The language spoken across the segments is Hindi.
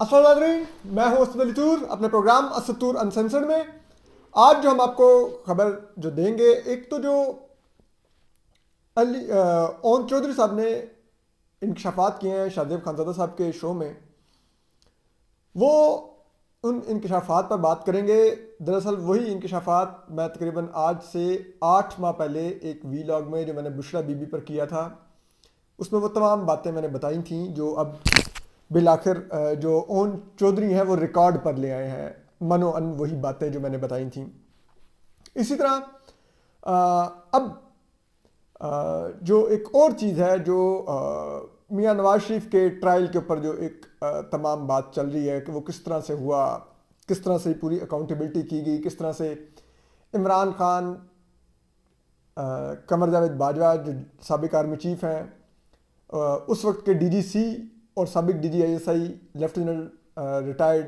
अस्सलाम वालेकुम, मैं हूं असद अली तूर अपने प्रोग्राम असद तूर अनसेंसर्ड में। आज जो हम आपको खबर जो देंगे, एक तो जो ओन चौधरी साहब ने इंकशाफात किए हैं शाहजेब खानजादा साहब के शो में, वो उन इंकशाफात पर बात करेंगे। दरअसल वही इंकशाफात मैं तकरीबन आज से 8 माह पहले एक वीलॉग में जो मैंने बुशरा बीबी पर किया था, उसमें वो तमाम बातें मैंने बताई थी जो अब बिल आखिर जो ओन चौधरी हैं वो रिकॉर्ड पर ले आए हैं, मनो अन वही बातें जो मैंने बताई थी। इसी तरह अब जो एक और चीज़ है जो मियां नवाज शरीफ के ट्रायल के ऊपर जो एक तमाम बात चल रही है कि वो किस तरह से हुआ, किस तरह से पूरी अकाउंटेबिलिटी की गई, किस तरह से इमरान खान, कमर जावेद बाजवा जो साबिक आर्मी चीफ हैं, उस वक्त के डीजीसी और साबिक डीजीआईएसआई लेफ्टिनेंट रिटायर्ड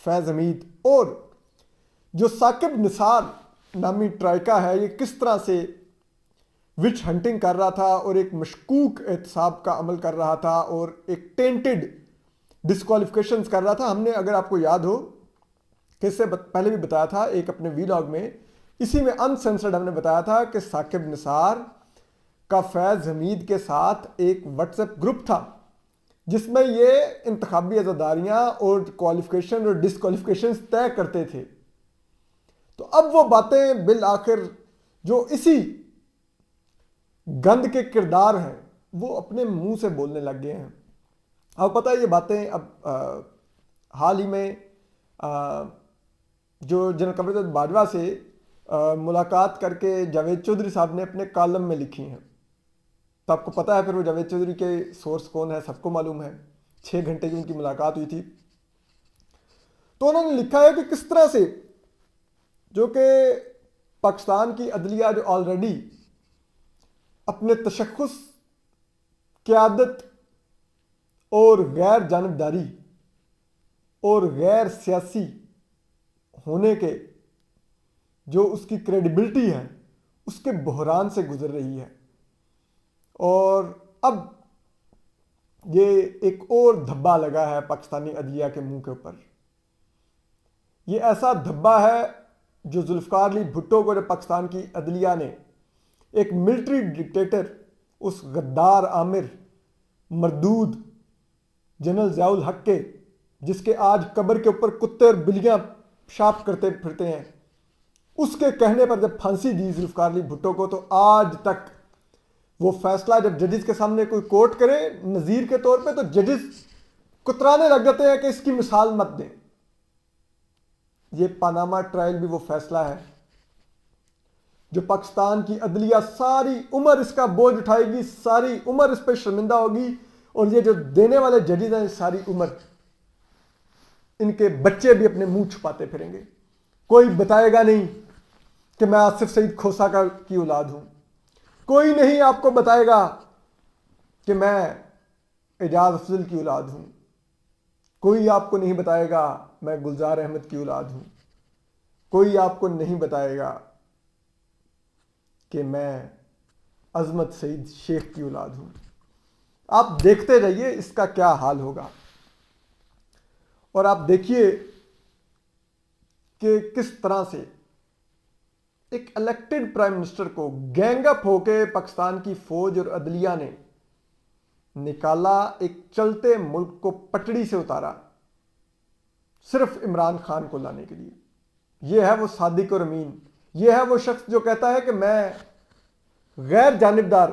फैज़ हमीद, और जो साकिब निसार नामी ट्राइका है, ये किस तरह से विच हंटिंग कर रहा था और एक मशकूक एहतसाब का अमल कर रहा था और एक टेंटेड डिस्क्वालिफिकेशंस कर रहा था। हमने, अगर आपको याद हो, कि इससे पहले भी बताया था एक अपने वीलॉग में, इसी में अनसेंसर्ड हमने बताया था कि साकिब निसार का फैज़ हमीद के साथ एक व्हाट्सएप ग्रुप था जिसमें ये इंतखाबी अज़ादारियाँ और क्वालिफिकेशन और डिस्क्वालिफिकेशन तय करते थे। तो अब वो बातें बिल आखिर जो इसी गंद के किरदार हैं वो अपने मुंह से बोलने लग गए हैं। अब पता है ये बातें अब हाल ही में जो जनरल कमर बाजवा से मुलाकात करके जावेद चौधरी साहब ने अपने कॉलम में लिखी हैं। तो आपको पता है फिर वो जावेद चौधरी के सोर्स कौन है, सबको मालूम है। 6 घंटे की उनकी मुलाकात हुई थी। तो उन्होंने लिखा है कि किस तरह से जो कि पाकिस्तान की अदलिया जो ऑलरेडी अपने तशख्खुस, क़यादत और गैर जानबदारी और गैर सियासी होने के जो उसकी क्रेडिबिलिटी है उसके बहरान से गुजर रही है। और अब ये एक और धब्बा लगा है पाकिस्तानी अदलिया के मुंह के ऊपर। ये ऐसा धब्बा है जो जुल्फ़िकार अली भुट्टो को, पाकिस्तान की अदलिया ने एक मिलिट्री डिक्टेटर, उस गद्दार आमिर मरदूद जनरल ज़ियाउल हक के, जिसके आज कब्र के ऊपर कुत्ते और बिल्लियां पेशाब करते फिरते हैं, उसके कहने पर जब फांसी दी जुल्फ़िकार अली भुट्टो को, तो आज तक वो फैसला जब जजेस के सामने कोई कोर्ट करे नज़ीर के तौर पे, तो जजेस कुतराने लग जाते हैं कि इसकी मिसाल मत दें। ये पानामा ट्रायल भी वो फैसला है जो पाकिस्तान की अदलिया सारी उम्र इसका बोझ उठाएगी, सारी उम्र इस पर शर्मिंदा होगी। और ये जो देने वाले जजेस हैं, सारी उम्र इनके बच्चे भी अपने मुंह छुपाते फिरेंगे। कोई बताएगा नहीं कि मैं आसिफ सईद खोसा की औलाद हूं। कोई नहीं आपको बताएगा कि मैं एजाज अफजल की औलाद हूं। कोई आपको नहीं बताएगा मैं गुलजार अहमद की औलाद हूं। कोई आपको नहीं बताएगा कि मैं अजमत सईद शेख की औलाद हूं। आप देखते रहिए इसका क्या हाल होगा। और आप देखिए कि किस तरह से एक इलेक्टेड प्राइम मिनिस्टर को गैंगअप होकर पाकिस्तान की फौज और अदलिया ने निकाला, एक चलते मुल्क को पटड़ी से उतारा, सिर्फ इमरान खान को लाने के लिए। यह है वो सादिक और अमीन, यह है वो शख्स जो कहता है कि मैं गैर जानिबदार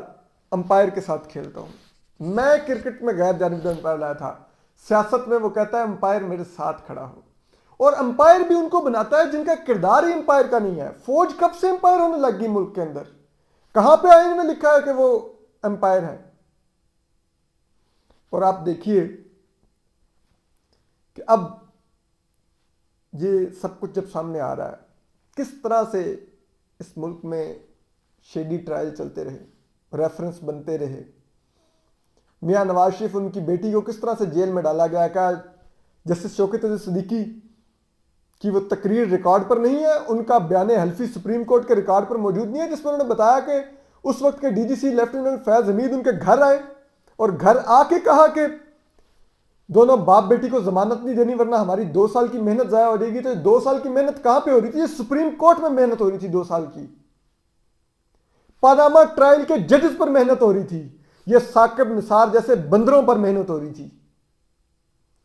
अंपायर के साथ खेलता हूं। मैं क्रिकेट में गैर जानिबदार अंपायर लाया था, सियासत में वो कहता है अंपायर मेरे साथ खड़ा हो। और अंपायर भी उनको बनाता है जिनका किरदार ही अंपायर का नहीं है। फौज कब से अंपायर होने लग गई मुल्क के अंदर? कहां पे आईन में लिखा है कि वो अंपायर है? और आप देखिए कि अब ये सब कुछ जब सामने आ रहा है, किस तरह से इस मुल्क में शेडी ट्रायल चलते रहे, रेफरेंस बनते रहे। मियां नवाज शरीफ, उनकी बेटी को किस तरह से जेल में डाला गया। क्या जस्टिस शौकत अली सिद्दीकी की वो तकरीर रिकॉर्ड पर नहीं है? उनका बयान हल्फी सुप्रीम कोर्ट के रिकॉर्ड पर मौजूद नहीं है, जिसमें उन्होंने बताया कि उस वक्त के डीजीसी लेफ्टिनेंट फैज हमीद उनके घर आए और घर आके कहा कि दोनों बाप बेटी को जमानत नहीं देनी वरना हमारी 2 साल की मेहनत जाया हो जाएगी। तो 2 साल की मेहनत कहां पे हो रही थी? ये सुप्रीम कोर्ट में मेहनत हो रही थी 2 साल की। पानामा ट्रायल के जजेस पर मेहनत हो रही थी। ये साकिब निसार जैसे बंदरों पर मेहनत हो रही थी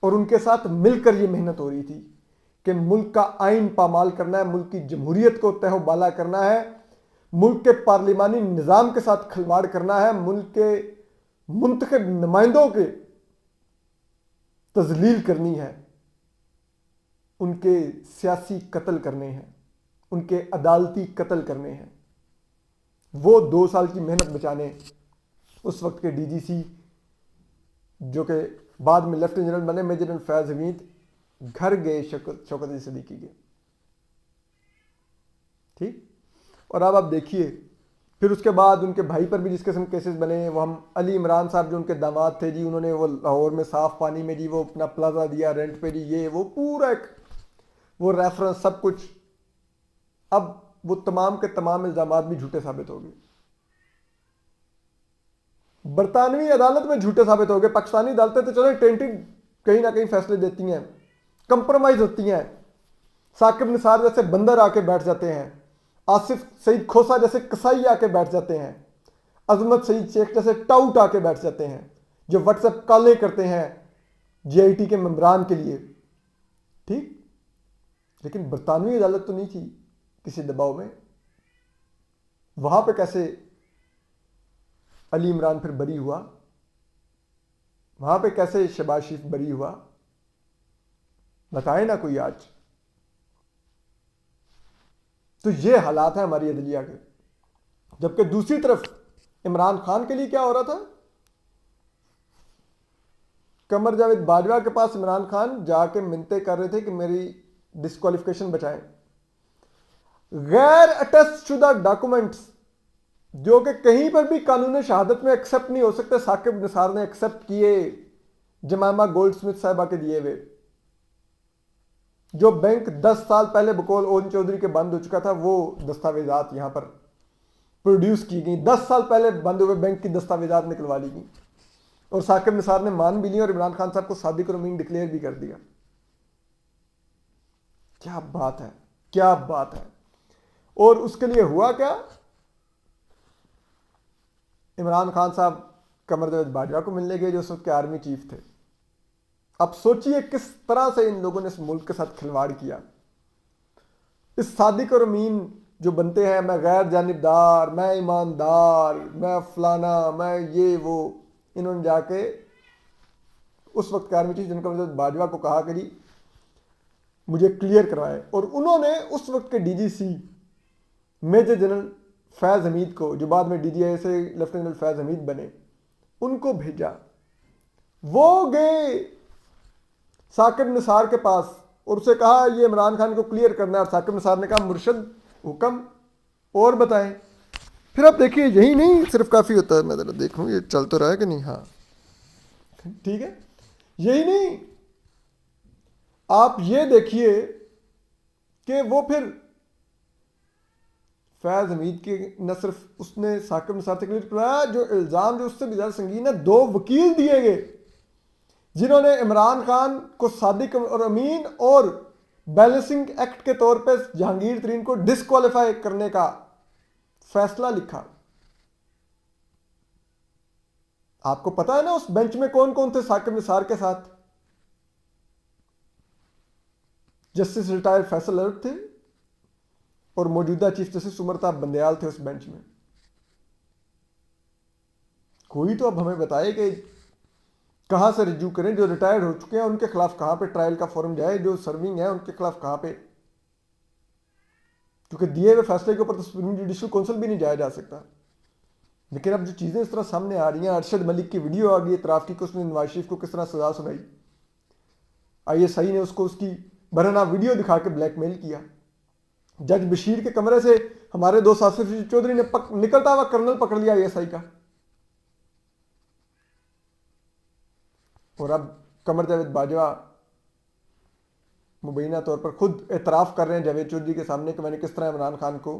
और उनके साथ मिलकर यह मेहनत हो रही थी कि मुल्क का आइन पामाल करना है, मुल्क की जमहूरियत को तहबाला करना है, मुल्क के पार्लिमानी निजाम के साथ खिलवाड़ करना है, मुल्क के मुंतखब नुमाइंदों के तजलील करनी है, उनके सियासी कत्ल करने हैं, उनके अदालती कत्ल करने हैं। वो 2 साल की मेहनत बचाने उस वक्त के डीजीसी जो कि बाद में लेफ्टिनेंट जनरल बने, मेजर जनरल फैज हमीद, घर गए शौकत अली सिद्दीकी के। ठीक। और अब आप देखिए फिर उसके बाद उनके भाई पर भी जिस किस्म केसेस बने, वो हम अली इमरान साहब जो उनके दामाद थे जी, उन्होंने वो लाहौर में साफ पानी में जी वो अपना प्लाजा दिया रेंट पे जी, ये वो पूरा एक वो रेफरेंस सब कुछ। अब वो तमाम के तमाम इल्जामात भी झूठे साबित हो गए, बरतानवी अदालत में झूठे साबित हो गए। पाकिस्तानी अदालतें तो चलो टेंटेड कहीं ना कहीं फैसले देती हैं, कंप्रोमाइज होती हैं। साकिब निसार जैसे बंदर आके बैठ जाते हैं, आसिफ सईद खोसा जैसे कसाई आके बैठ जाते हैं, अजमत सईद शेख जैसे टाउट आके बैठ जाते हैं जो व्हाट्सएप कॉलें करते हैं जीआईटी के मेंबरान के लिए। ठीक। लेकिन बरतानवी अदालत तो नहीं थी किसी दबाव में। वहां पे कैसे अली इमरान फिर बरी हुआ, वहां पे कैसे शहबाज शरीफ बरी हुआ, बताए ना कोई आज। तो ये हालात है हमारी अदलिया के। जबकि दूसरी तरफ इमरान खान के लिए क्या हो रहा था? कमर जावेद बाजवा के पास इमरान खान जाके मिन्नतें कर रहे थे कि मेरी डिस्क्वालिफिकेशन बचाएं। गैर अटेस्ट शुदा डॉक्यूमेंट्स जो कि कहीं पर भी कानून शहादत में एक्सेप्ट नहीं हो सकते, साकिब निसार ने एक्सेप्ट किए जमामा गोल्ड स्मिथ साहिबा के दिए हुए, जो बैंक 10 साल पहले बकौल ओन चौधरी के बंद हो चुका था, वो दस्तावेजात यहां पर प्रोड्यूस की गई। 10 साल पहले बंद हुए बैंक की दस्तावेजात निकलवा ली गई और साकिब निसार ने मान भी ली और इमरान खान साहब को सादिक और अमीन डिक्लेयर भी कर दिया। क्या बात है, क्या बात है। और उसके लिए हुआ क्या? इमरान खान साहब कमर जावेद बाजवा को मिलने गए जो उस वक्त के आर्मी चीफ थे। अब सोचिए किस तरह से इन लोगों ने इस मुल्क के साथ खिलवाड़ किया। इस सादिक और अमीन जो बनते हैं, मैं गैर जानिबदार, मैं ईमानदार, मैं फलाना, मैं ये वो, इन्होंने जाके उस वक्त के आर्मी चीफ जिनका मतलब बाजवा को कहा कि जी मुझे क्लियर करवाए, और उन्होंने उस वक्त के DGC major general Faiz Hamid को, जो बाद में डीजीआई से लेफ्टिनेंट जनरल फैज हमीद बने, उनको भेजा। वो गए साकिब निसार के पास और उसे कहा ये इमरान खान को क्लियर करना है। और साकिब निसार ने कहा मुर्शद हुक्म, और बताएं। फिर आप देखिए यही नहीं सिर्फ काफ़ी होता है, मैं जरा देखूँ ये चल तो रहा है कि नहीं। हाँ ठीक है, यही नहीं, आप ये देखिए कि वो फिर फैज हमीद के न सिर्फ उसने साकिब निसार से क्लियर करवाया, जो इल्ज़ाम जो उससे भी ज़्यादा संगीन है, 2 वकील दिए गए जिन्होंने इमरान खान को सादिक और अमीन और बैलेंसिंग एक्ट के तौर पर जहांगीर तरीन को डिस्क्वालीफाई करने का फैसला लिखा। आपको पता है ना उस बेंच में कौन कौन थे साकिब निसार के साथ? जस्टिस रिटायर्ड फैसल अर्क थे और मौजूदा चीफ जस्टिस उमरताब बंदयाल थे उस बेंच में। कोई तो अब हमें बताए कि कहां से रिज्यू करें, जो रिटायर्ड हो चुके हैं उनके खिलाफ कहां पे ट्रायल का फॉर्म जाए, जो सर्विंग है उनके खिलाफ कहां पे, क्योंकि दिए हुए फैसले के ऊपर तो सुप्रीम जुडिशल काउंसिल भी नहीं जाया जा सकता। लेकिन अब जो चीजें इस तरह सामने आ रही हैं, अरशद मलिक की वीडियो आ गई इतराफ की कि उसने नवाज शरीफ को किस तरह सजा सुनाई, ISI ने उसको उसकी बरहना वीडियो दिखा के ब्लैकमेल किया। जज बशीर के कमरे से हमारे दोस्त आसिफ चौधरी ने निकलता हुआ कर्नल पकड़ लिया ISI का। और अब कमर जावेद बाजवा मुबैना तौर पर खुद एतराफ़ कर रहे हैं जावेद चौधरी के सामने कि मैंने किस तरह इमरान खान को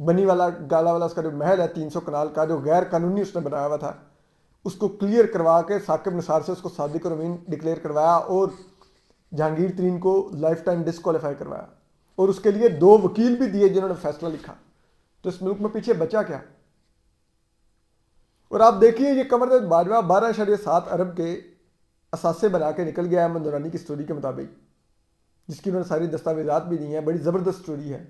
बनी वाला गाला वाला उसका जो महल है 300 कनाल का, जो गैर कानूनी उसने बनाया हुआ था, उसको क्लियर करवा के साकिब निसार से उसको सादिक और अमीन डिक्लेयर करवाया और जहांगीर तरीन को लाइफ टाइम डिस्क्वालीफाई करवाया, और उसके लिए 2 वकील भी दिए जिन्होंने फैसला लिखा। तो इस मुल्क में पीछे बचा क्या? और आप देखिए ये कमरजाद बाजवा 12.7 अरब के असासे बना के निकल गया अहमद नूरानी की स्टोरी के मुताबिक, जिसकी उन्होंने सारी दस्तावेजात भी दी हैं। बड़ी जबरदस्त स्टोरी है।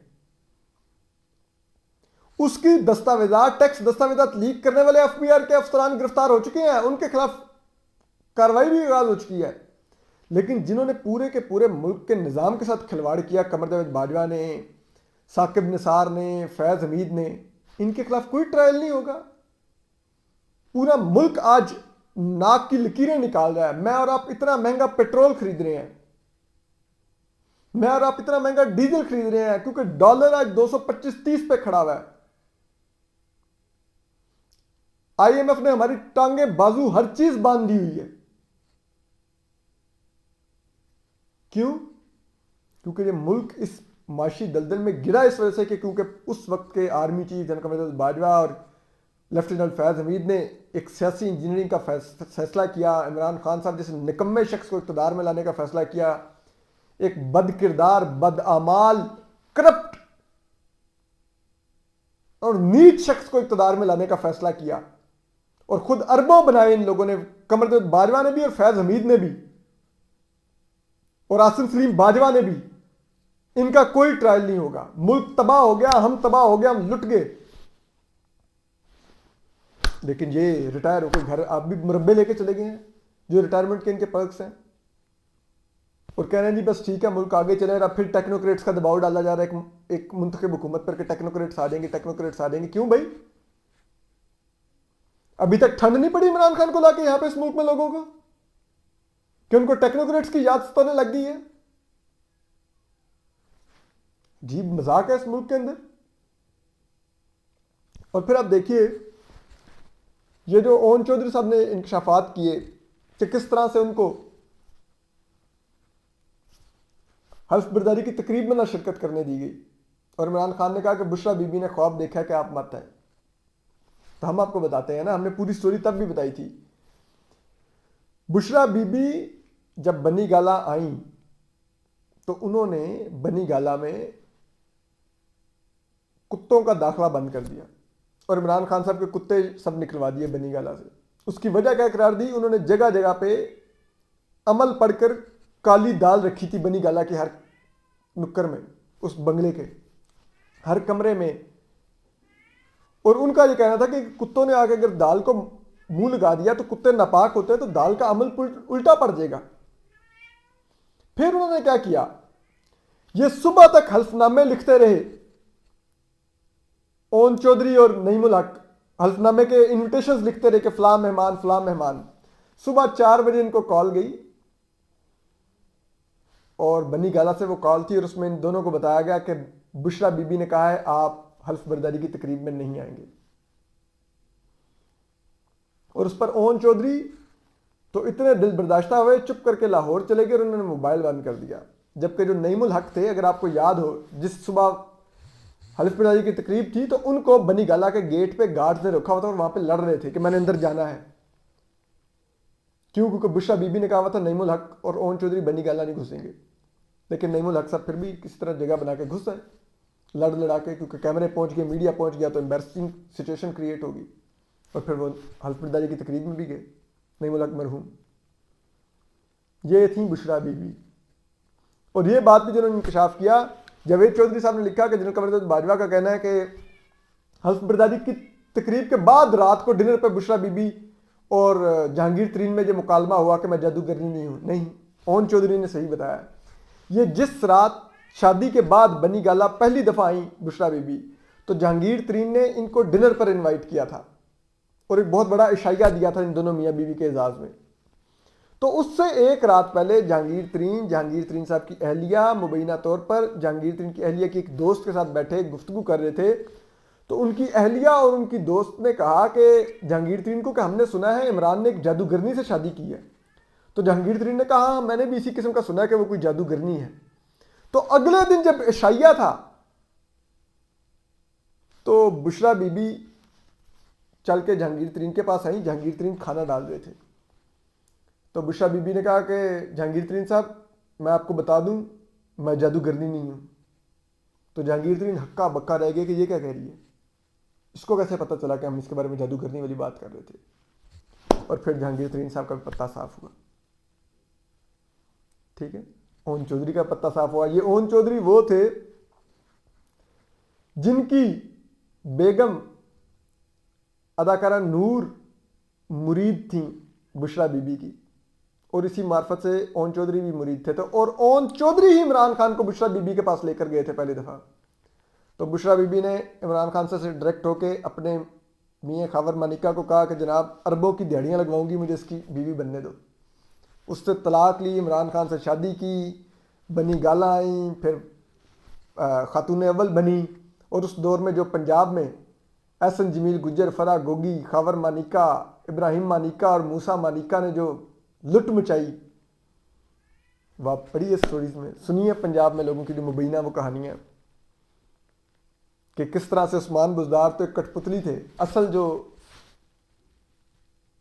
उसकी दस्तावेजात, टैक्स दस्तावेजात लीक करने वाले एफबीआर के अफसरान गिरफ्तार हो चुके हैं, उनके खिलाफ कार्रवाई भी आगाज हो चुकी है। लेकिन जिन्होंने पूरे के पूरे मुल्क के निज़ाम के साथ खिलवाड़ किया, कमरजाद बाजवा ने, साकिब निसार ने, फैज हमीद ने, इनके खिलाफ कोई ट्रायल नहीं होगा। पूरा मुल्क आज नाक की लकीरें निकाल रहा है। मैं और आप इतना महंगा पेट्रोल खरीद रहे हैं, मैं और आप इतना महंगा डीजल खरीद रहे हैं क्योंकि डॉलर आज 225-30 पे खड़ा हुआ है। आईएमएफ ने हमारी टांगे बाजू हर चीज बांध दी हुई है। क्यों? क्योंकि ये मुल्क इस माशी दलदल में गिरा इस वजह से कि क्योंकि उस वक्त के आर्मी चीफ जनरल कमरजाद बाजवा और लेफ्टिनेंट फैज हमीद ने एक सियासी इंजीनियरिंग का फैसला किया। इमरान खान साहब जैसे निकम्मे शख्स को इक़्तिदार में लाने का फैसला किया। एक बद किरदार, बद आमाल, करप्ट और नीच शख्स को इक़्तिदार में लाने का फैसला किया, और खुद अरबों बनाए इन लोगों ने, कमरजाद बाजवा ने भी और फैज हमीद ने भी और आसिम सलीम बाजवा ने भी। इनका कोई ट्रायल नहीं होगा। मुल्क तबाह हो गया, हम तबाह हो गया, हम लुट गए। लेकिन ये रिटायर होकर घर आप भी मुरब्बे लेके चले गए हैं, जो रिटायरमेंट के इनके पर्क्स हैं, और कह रहे हैं जी बस ठीक है मुल्क आगे चले रहा। फिर टेक्नोक्रेट्स का दबाव डाला जा रहा है एक मुंतखब हुकूमत पर कि टेक्नोक्रेट्स आ जाएंगे, टेक्नोक्रेट्स आ जाएंगे। क्यों भाई? अभी तक ठंड नहीं पड़ी इमरान खान को लाके यहां पे इस मुल्क में लोगों को, कि उनको टेक्नोक्रेट्स की याद सताने लग गई है? जी मजाक है इस मुल्क के अंदर। और फिर आप देखिए ये जो ओन चौधरी साहब ने इंकशाफात किए कि किस तरह से उनको हल्फ बर्दारी की तकरीब में ना शिरकत करने दी गई, और इमरान खान ने कहा कि बुशरा बीबी ने ख्वाब देखा कि आप मत हैं। तो हम आपको बताते हैं ना, हमने पूरी स्टोरी तब भी बताई थी। बुशरा बीबी जब बनी गाला आई तो उन्होंने बनी गाला में कुत्तों का दाखला बंद कर दिया, और इमरान खान साहब के कुत्ते सब निकलवा दिए बनी गाला से। उसकी वजह क्या करार दी? उन्होंने जगह जगह पे अमल पढ़कर काली दाल रखी थी बनी गाला के हर नुक्कड़ में, उस बंगले के हर कमरे में। और उनका यह कहना था कि कुत्तों ने आकर अगर दाल को मुंह लगा दिया तो कुत्ते नापाक होते हैं, तो दाल का अमल उल्टा पड़ जाएगा। फिर उन्होंने क्या किया? ये सुबह तक हल्फनामे लिखते रहे, ओन चौधरी और नईमुल हक हल्फनामे के इन्विटेशंस लिखते रहे कि फलां मेहमान फलां मेहमान। सुबह 4 बजे इनको कॉल गई, और बनी गाला से वो कॉल थी, और उसमें इन दोनों को बताया गया कि बुशरा बीबी ने कहा है आप हल्फ बर्दारी की तकरीब में नहीं आएंगे। और उस पर ओन चौधरी तो इतने दिल बर्दाश्ता हुए, चुप करके लाहौर चले गए और उन्होंने मोबाइल बंद कर दिया। जबकि जो नईमुल हक थे, अगर आपको याद हो, जिस सुबह हल्फ बर्दारी की तकरीब थी तो उनको बनी गाला के गेट पे गार्ड्स ने रखा हुआ था और वहां पे लड़ रहे थे कि मैंने अंदर जाना है। क्यों? क्योंकि बुशरा बीबी ने कहा हुआ था नईमुल हक और ओन चौधरी बनी गाला नहीं घुसेंगे। लेकिन नईमुल हक साहब फिर भी किसी तरह जगह बना के घुस आए, लड़ लड़ा के, क्योंकि कैमरे पहुंच गए, मीडिया पहुंच गया तो एम्बैरसिंग सिचुएशन क्रिएट होगी। और फिर वो हल्फ बर्दारी की तकरीब में भी गए, नईमुल हक मरहूम। ये थी बुशरा बीबी। और ये बात भी जिन्होंने इंकशाफ किया, जावेद चौधरी साहब ने लिखा कि जनरल कमरजाद बाजवा का कहना है कि हल्फ बर्दारी की तकरीब के बाद रात को डिनर पर बुशरा बीबी और जहांगीर तरीन में जो मुकालमा हुआ कि मैं जादूगरनी नहीं हूं। नहीं, ओन चौधरी ने सही बताया। ये जिस रात शादी के बाद बनी गाला पहली दफा आई बुशरा बीबी, तो जहांगीर तरीन ने इनको डिनर पर इनवाइट किया था और एक बहुत बड़ा इशाया दिया था इन दोनों मियाँ बीवी के एजाज में। तो उससे एक रात पहले जहांगीर तरीन साहब की अहलिया मुबैना तौर पर जहांगीर तरीन की अहलिया की एक दोस्त के साथ बैठे गुफ्तगू कर रहे थे। तो उनकी अहलिया और उनकी दोस्त ने कहा कि जहांगीर तरीन को कि हमने सुना है इमरान ने एक जादूगरनी से शादी की है। तो जहांगीर तरीन ने कहा मैंने भी इसी किस्म का सुना है कि वो कोई जादूगरनी है। तो अगले दिन जब इशाया था तो बुशरा बीबी चल के जहांगीर तरीन के पास आई। जहांगीर तरीन खाना डाल रहे थे तो बुशरा बीबी ने कहा कि जहांगीर तरीन साहब, मैं आपको बता दूं, मैं जादूगरनी नहीं हूं। तो जहांगीर तरीन हक्का बक्का रह गए कि ये क्या कह रही है, इसको कैसे पता चला कि हम इसके बारे में जादूगरनी वाली बात कर रहे थे। और फिर जहांगीर तरीन साहब का पत्ता साफ हुआ। ठीक है, ओन चौधरी का पत्ता साफ हुआ। ये ओन चौधरी वो थे जिनकी बेगम अदाकारा नूर मुरीद थी बुशरा बीबी की, और इसी मार्फत से ओन चौधरी भी मुरीद थे। तो और ओन चौधरी ही इमरान खान को बुशरा बीबी के पास लेकर गए थे पहली दफ़ा। तो बुशरा बीबी ने इमरान खान से डायरेक्ट होके अपने मियाँ खावर मानिका को कहा कि जनाब अरबों की दिहाड़ियाँ लगवाऊंगी, मुझे इसकी बीवी बनने दो। उससे तलाक ली, इमरान खान से शादी की, बनी गाला आई, फिर खातून अव्वल बनी। और उस दौर में जो पंजाब में एहसन जमील, गुज्जर, फरा गोगी, खावर मानिका, इब्राहिम मानिका और मूसा मानिका ने जो लुट मचाई, वह पढ़िए स्टोरीज में, सुनिए पंजाब में लोगों की जो मुबैना वो कहानियाँ, कि किस तरह से उस्मान बुज़दार तो एक कठपुतली थे, असल जो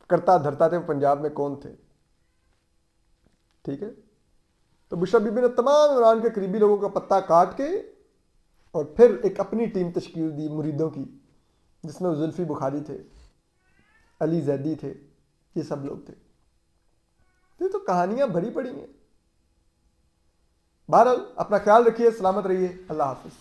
करता धरता थे वो पंजाब में कौन थे। ठीक है, तो बुशरा बीबी ने तमाम इमरान के करीबी लोगों का पत्ता काट के और फिर एक अपनी टीम तश्कील दी मुरीदों की, जिसमें जुल्फी बुखारी थे, अली जैदी थे, ये सब लोग थे। ये तो कहानियां भरी पड़ी हैं। बहरहाल अपना ख्याल रखिए, सलामत रहिए, अल्लाह हाफिज़।